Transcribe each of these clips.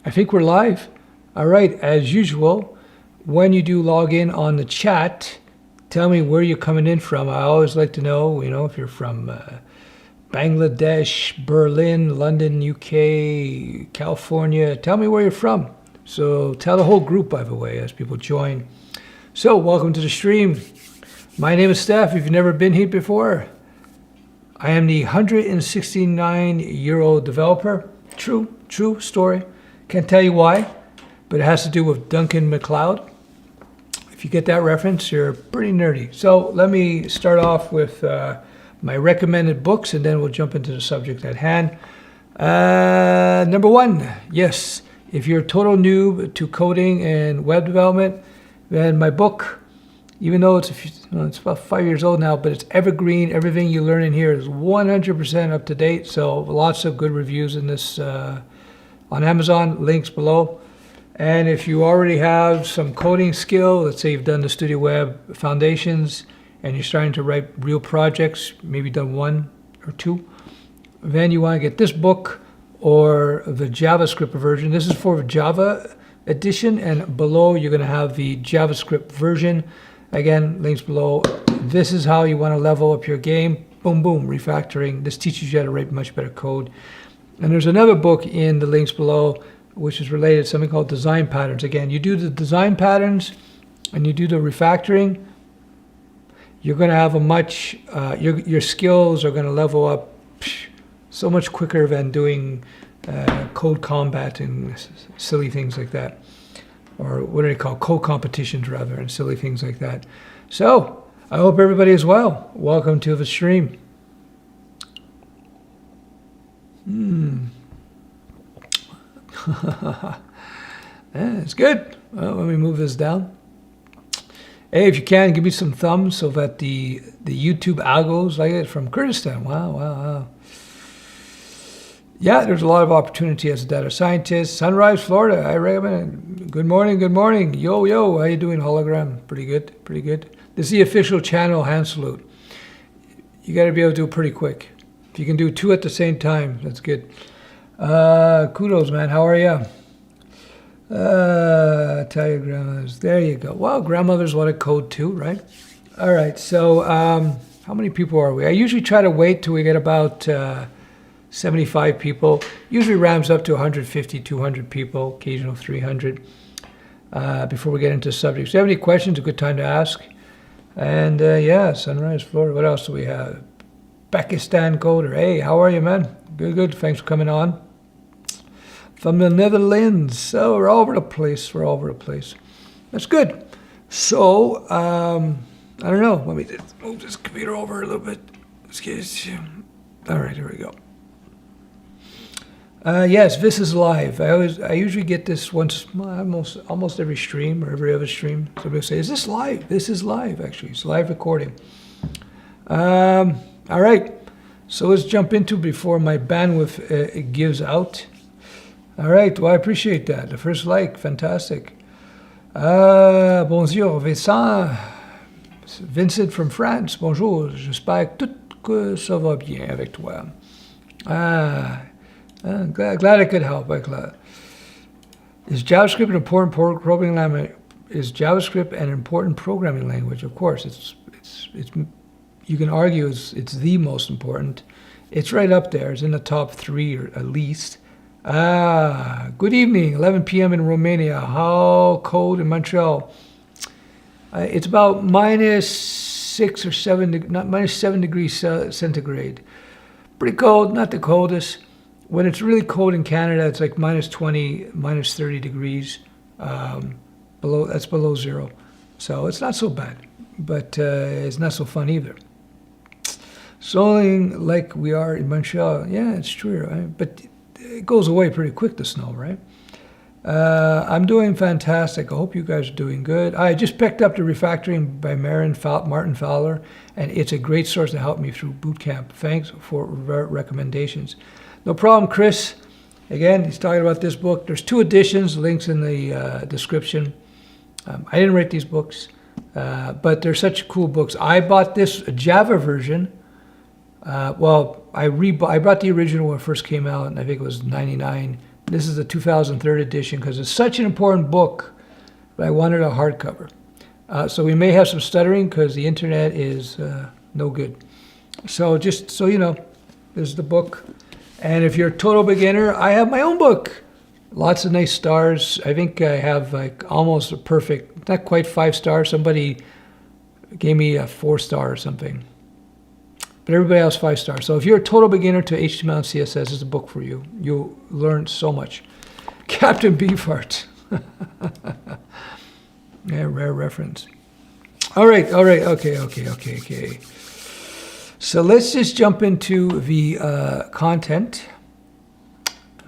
I think we're live. All right, as usual, when you do log in on the chat, tell me where you're coming in from. I always like to know, if you're from Bangladesh, Berlin, London, UK, California. Tell me where you're from. So tell the whole group, by the way, as people join. So welcome to the stream. My name is Stef. If you've never been here before, I am the 169-year-old developer. True story. Can't tell you why, but it has to do with Duncan MacLeod. If you get that reference, you're pretty nerdy. So let me start off with my recommended books, and then we'll jump into the subject at hand. Number one, yes, if you're a total noob to coding and web development, then my book, even though it's about 5 years old now, but it's evergreen. Everything you learn in here is 100% up to date. So lots of good reviews in this on Amazon, links below. And if you already have some coding skill, let's say you've done the Studioweb foundations and you're starting to write real projects, maybe done one or two, then you want to get this book or the JavaScript version. This is for the Java edition, and below you're going to have the JavaScript version. Again, links below. This is how you want to level up your game. Boom, boom, refactoring. This teaches you how to write much better code. And there's another book in the links below, which is related to something called design patterns. Again, you do the design patterns and you do the refactoring, you're going to have a much, your skills are going to level up so much quicker than doing code combat and silly things like that. Or what do they call code competitions rather, and silly things like that. So I hope everybody is well. Welcome to the stream. Yeah, it's good. Well, let me move this down. Hey, if you can, give me some thumbs so that the YouTube algos like it. From Kurdistan. Wow. Yeah, there's a lot of opportunity as a data scientist. Sunrise, Florida, I recommend it. Good morning. Yo, how you doing, hologram? Pretty good. This is the official channel hand salute. You got to be able to do it pretty quick. If you can do two at the same time, that's good. Kudos, man. How are you? Tell your grandmothers. There you go. Well, grandmothers want to code too, right? All right. So how many people are we? I usually try to wait till we get about 75 people. Usually ramps up to 150, 200 people, occasional 300 before we get into subjects. If you have any questions, a good time to ask. And yeah, Sunrise, Florida. What else do we have? Pakistan coder. Hey, how are you, man? Good. Thanks for coming on. From the Netherlands. So we're all over the place. That's good. So, I don't know. Let me move this computer over a little bit. All right, here we go. Yes, this is live. I usually get this once, almost every stream or every other stream. Somebody will say, is this live? This is live, actually. It's live recording. All right. So let's jump into before my bandwidth gives out. All right. Well, I appreciate that. The first like, fantastic. Bonjour, Vincent from France. Bonjour. J'espère que ça va bien avec toi. Glad I could help. Is JavaScript an important programming language? Is JavaScript an important programming language? Of course, it's. You can argue it's the most important. It's right up there. It's in the top 3 or at least. Good evening. 11 p.m. in Romania. How cold in Montreal? It's about -6 or 7, not -7 degrees centigrade. Pretty cold. Not the coldest. When it's really cold in Canada, it's like -20, -30 degrees. That's below zero. So it's not so bad, but it's not so fun either. Snowing like we are in Montreal. Yeah, it's true, right? But it goes away pretty quick, the snow, right? I'm doing fantastic. I hope you guys are doing good. I just picked up the refactoring by Martin Fowler, and it's a great source to help me through boot camp. Thanks for recommendations. No problem, Chris. Again, he's talking about this book. There's 2 editions, links in the description. I didn't write these books, but they're such cool books. I bought this Java version. I bought the original when it first came out, and I think it was $99. This is the 2003 edition because it's such an important book, but I wanted a hardcover. So we may have some stuttering because the internet is no good. So just so you know, this is the book. And if you're a total beginner, I have my own book. Lots of nice stars. I think I have like almost a perfect, not quite 5 stars. Somebody gave me a 4-star or something. But everybody else 5 stars. So if you're a total beginner to HTML and CSS, this is a book for you. You'll learn so much. Captain Beefheart. Yeah, rare reference. All right, okay. So let's just jump into the content.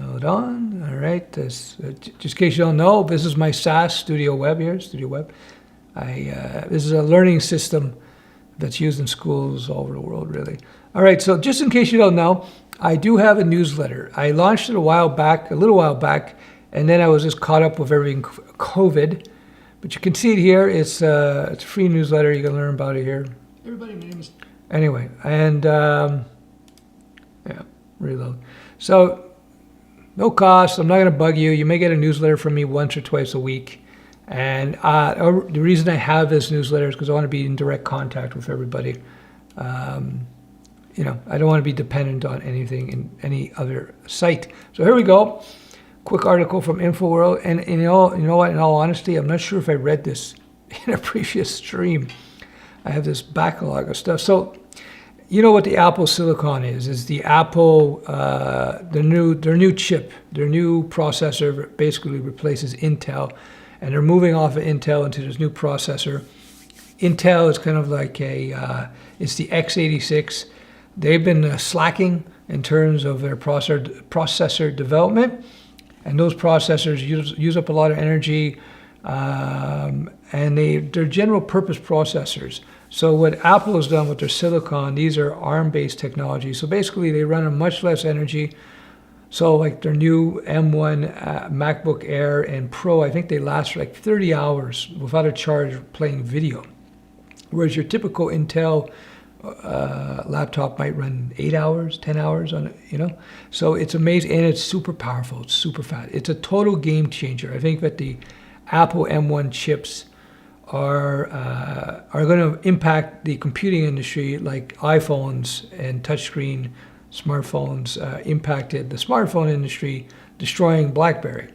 Hold on. All right, just in case you don't know, this is my SaaS Studioweb here, Studioweb. This is a learning system that's used in schools all over the world, really. All right, so just in case you don't know, I do have a newsletter. I launched it a little while back, and then I was just caught up with everything COVID. But you can see it here. It's a free newsletter. You can learn about it here. Everybody, my name is... Anyway, and yeah, reload. So no cost. I'm not going to bug you. You may get a newsletter from me once or twice a week. And the reason I have this newsletter is because I want to be in direct contact with everybody. You know, I don't want to be dependent on anything in any other site. So here we go. Quick article from InfoWorld. And you know what? In all honesty, I'm not sure if I read this in a previous stream. I have this backlog of stuff. So, you know what the Apple Silicon is? Is the Apple, their new chip, their new processor basically replaces Intel. And they're moving off of Intel into this new processor. Intel is kind of like it's the x86. They've been slacking in terms of their processor development. And those processors use up a lot of energy. And they're general purpose processors. So what Apple has done with their silicon, these are ARM-based technology. So basically they run on much less energy. So like their new M1 MacBook Air and Pro, I think they last for like 30 hours without a charge playing video. Whereas your typical Intel laptop might run 8 hours, 10 hours on it, you know? So it's amazing, and it's super powerful, it's super fast. It's a total game changer. I think that the Apple M1 chips are going to impact the computing industry like iPhones and touchscreen smartphones impacted the smartphone industry, destroying BlackBerry.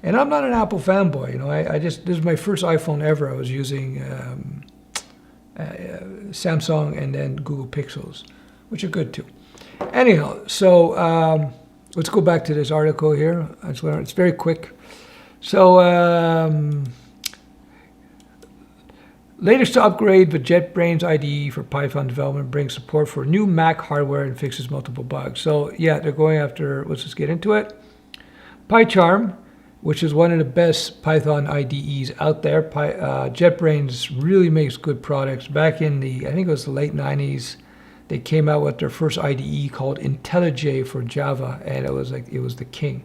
And I'm not an Apple fanboy, you know. This is my first iPhone ever. I was using Samsung and then Google Pixels, which are good too. Anyhow, so let's go back to this article here. It's very quick. So latest to upgrade the JetBrains IDE for Python development brings support for new Mac hardware and fixes multiple bugs. So yeah, they're going after, let's just get into it. PyCharm, which is one of the best Python IDEs out there. JetBrains really makes good products. Back in I think it was the late 90s, they came out with their first IDE called IntelliJ for Java, and it was the king.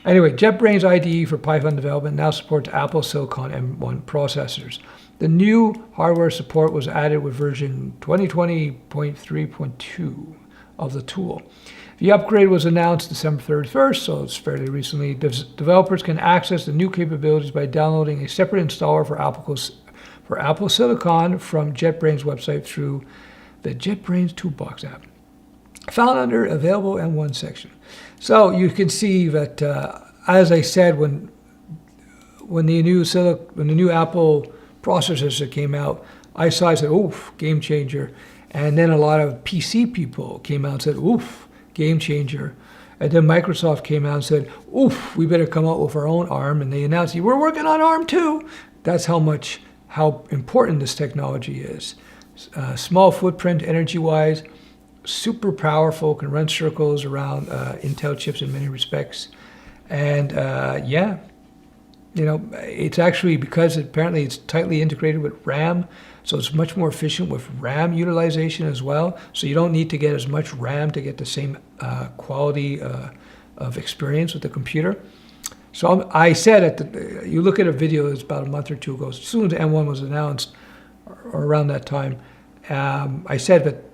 Anyway, JetBrains IDE for Python development now supports Apple Silicon M1 processors. The new hardware support was added with version 2020.3.2 of the tool. The upgrade was announced December 31st, so it's fairly recently. Developers can access the new capabilities by downloading a separate installer for Apple Silicon from JetBrains website through the JetBrains Toolbox app, found under Available M1 section. So you can see that, as I said, when the new Apple processors came out, I said, oof, game changer. And then a lot of PC people came out and said, oof, game changer. And then Microsoft came out and said, oof, we better come out with our own ARM. And they announced, we're working on ARM too. That's how important this technology is. Small footprint energy-wise, super powerful, can run circles around Intel chips in many respects. And yeah, you know, it's actually, because apparently it's tightly integrated with RAM, so it's much more efficient with RAM utilization as well. So you don't need to get as much RAM to get the same quality of experience with the computer. So I said, you look at a video that's about a month or two ago, as soon as the M1 was announced, or around that time, I said that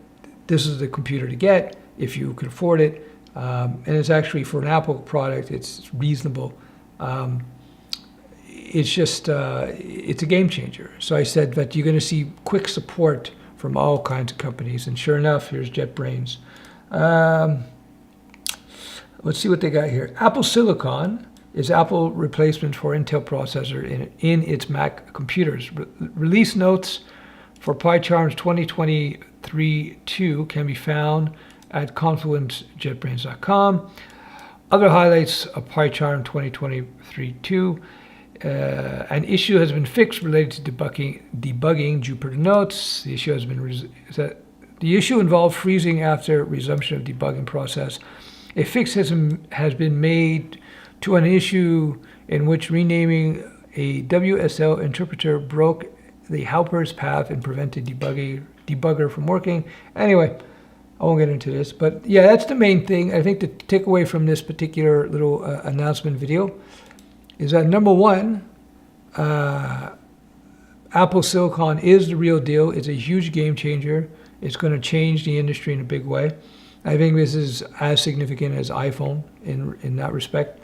this is the computer to get if you could afford it. and it's actually for an Apple product, it's reasonable. It's just, it's a game changer. So I said that you're going to see quick support from all kinds of companies. And sure enough, here's JetBrains. Let's see what they got here. Apple Silicon is Apple replacement for Intel processor in its Mac computers. Release notes for PyCharm's 2023-2 can be found at confluence.jetbrains.com. Other highlights of PyCharm 2023-2. An issue has been fixed related to debugging Jupyter Notes. The issue has been the issue involved freezing after resumption of debugging process. A fix has been made to an issue in which renaming a WSL interpreter broke the helper's path and prevented debugger from working. Anyway, I won't get into this, but yeah, that's the main thing. I think the takeaway from this particular little announcement video is that number one, Apple Silicon is the real deal. It's a huge game changer. It's going to change the industry in a big way. I think this is as significant as iPhone in that respect.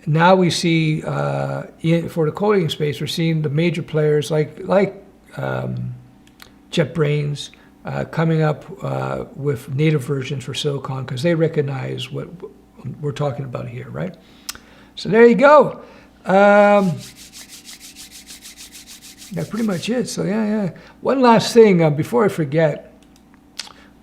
Now we see, for the coding space, we're seeing the major players like JetBrains coming up with native versions for Silicon because they recognize what we're talking about here, right? So there you go. That's pretty much it. So yeah. One last thing before I forget,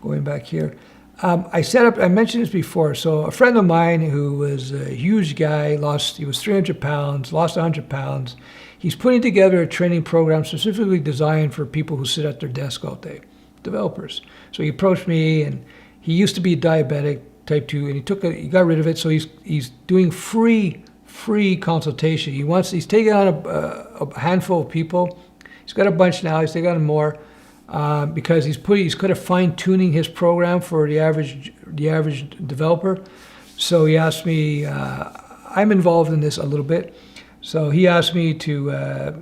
going back here. I mentioned this before. So a friend of mine who was a huge guy, he was 300 pounds, lost 100 pounds. He's putting together a training program specifically designed for people who sit at their desk all day, developers. So he approached me, and he used to be diabetic, type 2, and he got rid of it. So he's doing free consultation. He's taking on a handful of people. He's got a bunch now. He's taking on more because he's kind of fine tuning his program for the average developer. So he asked me. I'm involved in this a little bit. So he asked me to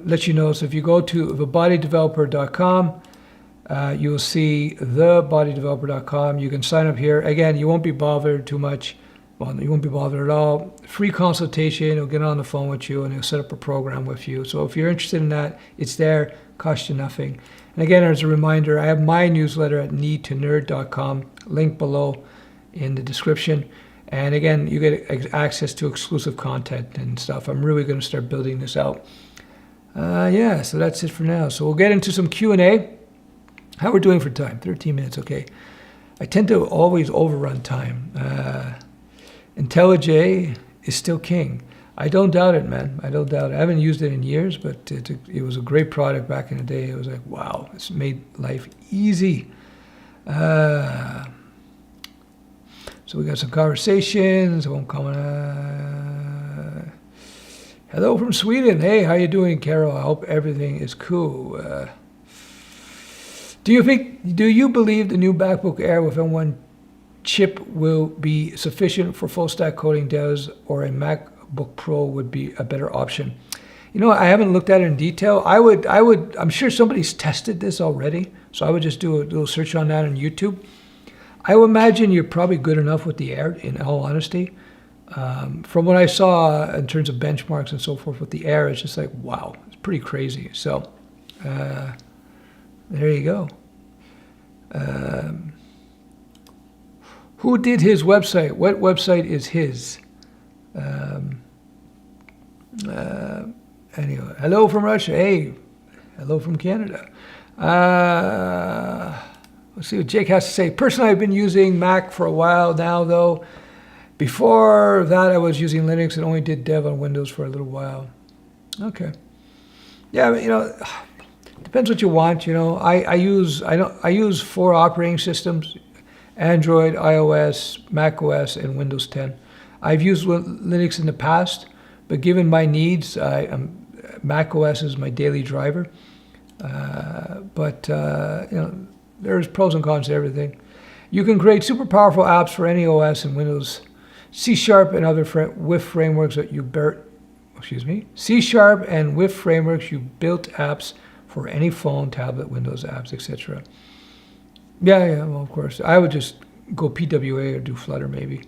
let you know. So if you go to thebodydeveloper.com, you'll see thebodydeveloper.com. You can sign up here. Again, you won't be bothered too much. Well, you won't be bothered at all. Free consultation. He'll get on the phone with you and he'll set up a program with you. So if you're interested in that, it's there. Costs you nothing. And again, as a reminder, I have my newsletter at needtonerd.com. Link below in the description. And again, you get access to exclusive content and stuff. I'm really going to start building this out. Yeah, so that's it for now. So we'll get into some Q&A. How we're doing for time? 13 minutes, okay. I tend to always overrun time. IntelliJ is still king. I don't doubt it, man. I don't doubt it. I haven't used it in years, but it was a great product back in the day. It was like, wow, it's made life easy. So we got some conversations. I won't comment. Hello from Sweden. Hey, how you doing, Carol? I hope everything is cool. Do you believe the new MacBook Air with M1 chip will be sufficient for full stack coding devs, or a MacBook Pro would be a better option? You know, I haven't looked at it in detail. I'm sure somebody's tested this already, so I would just do a little search on that on YouTube. I would imagine you're probably good enough with the Air, in all honesty. From what I saw in terms of benchmarks and so forth with the Air, it's just like, wow, it's pretty crazy. So there you go. Who did his website? What website is his? Anyway, hello from Russia. Hey, hello from Canada. Let's see what Jake has to say. Personally, I've been using Mac for a while now, though. Before that, I was using Linux and only did dev on Windows for a little while. Okay. Yeah, you know, depends what you want. You know, I use 4 operating systems: Android, iOS, macOS, and Windows 10. I've used Linux in the past, but given my needs, macOS is my daily driver. But you know, there's pros and cons to everything. You can create super powerful apps for any OS and Windows. C# and other with frameworks that you C# and with frameworks you built apps for any phone, tablet, Windows apps, etc. Yeah, well, of course. I would just go PWA or do Flutter maybe.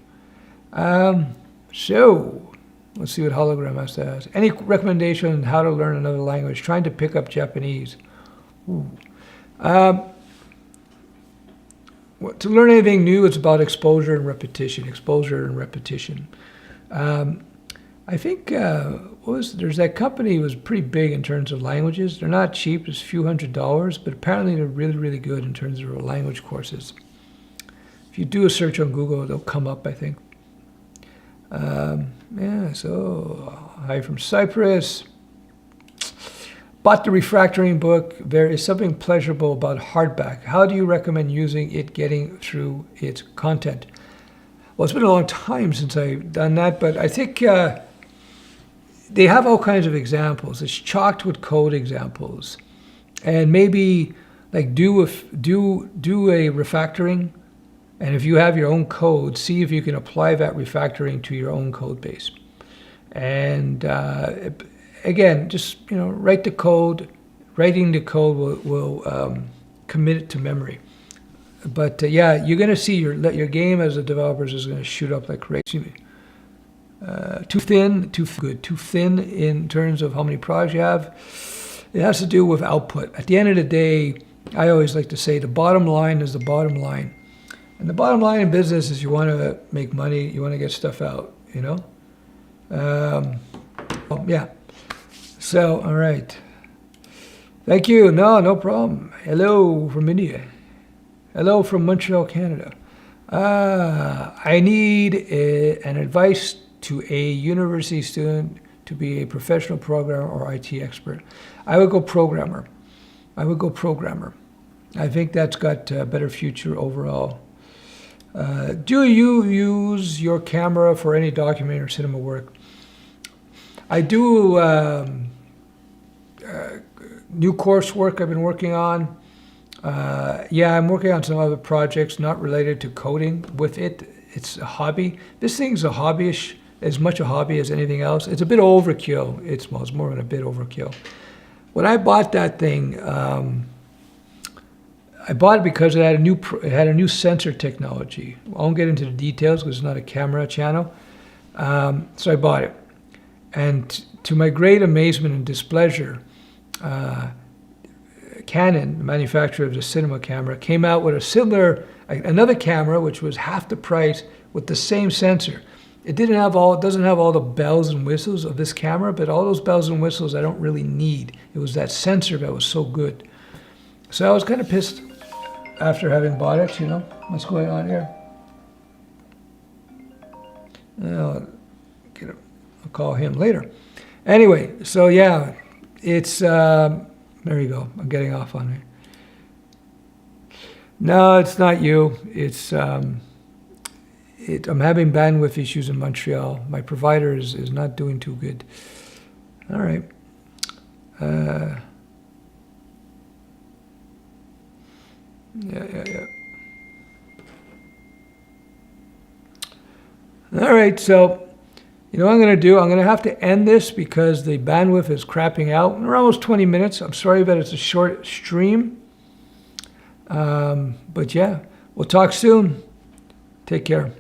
So let's see what Hologram has to ask. Any recommendation on how to learn another language? Trying to pick up Japanese. Ooh. To learn anything new, it's about exposure and repetition. Exposure and repetition. I think there's that company was pretty big in terms of languages. They're not cheap; it's a few $100s, but apparently they're really, really good in terms of language courses. If you do a search on Google, they'll come up, I think. Yeah. So hi from Cyprus. Bought the refactoring book. There is something pleasurable about hardback. How do you recommend using it, getting through its content? Well, it's been a long time since I've done that, but I think they have all kinds of examples. It's chocked with code examples, and maybe like do a refactoring, and if you have your own code, see if you can apply that refactoring to your own code base. And again, just write the code. Writing the code will commit it to memory. But yeah, you're going to see your game as a developer is going to shoot up like crazy. Too thin, too good. Too thin in terms of how many projects you have. It has to do with output. At the end of the day, I always like to say the bottom line is the bottom line. And the bottom line in business is you want to make money, you want to get stuff out, yeah. So, all right. Thank you. No problem. Hello from India. Hello from Montreal, Canada. I need an advice to a university student to be a professional programmer or IT expert. I would go programmer. I think that's got a better future overall. Do you use your camera for any documentary or cinema work? I do new coursework I've been working on. Yeah, I'm working on some other projects not related to coding with it. It's a hobby. This thing's a hobbyish, as much a hobby as anything else. It's a bit overkill. It's more than a bit overkill. When I bought that thing, I bought it because it had a new sensor technology. I won't get into the details because it's not a camera channel. So I bought it. And to my great amazement and displeasure, Canon, the manufacturer of the cinema camera, came out with another camera which was half the price with the same sensor. It doesn't have all the bells and whistles of this camera, but all those bells and whistles I don't really need. It was that sensor that was so good. So I was kind of pissed after having bought it, what's going on here? I'll call him later. Anyway, so yeah, it's, there you go. I'm getting off on it. No, it's not you. It's, I'm having bandwidth issues in Montreal. My provider is not doing too good. All right. Yeah. All right, so you know what I'm going to do? I'm going to have to end this because the bandwidth is crapping out. We're almost 20 minutes. I'm sorry that it's a short stream. But yeah, we'll talk soon. Take care.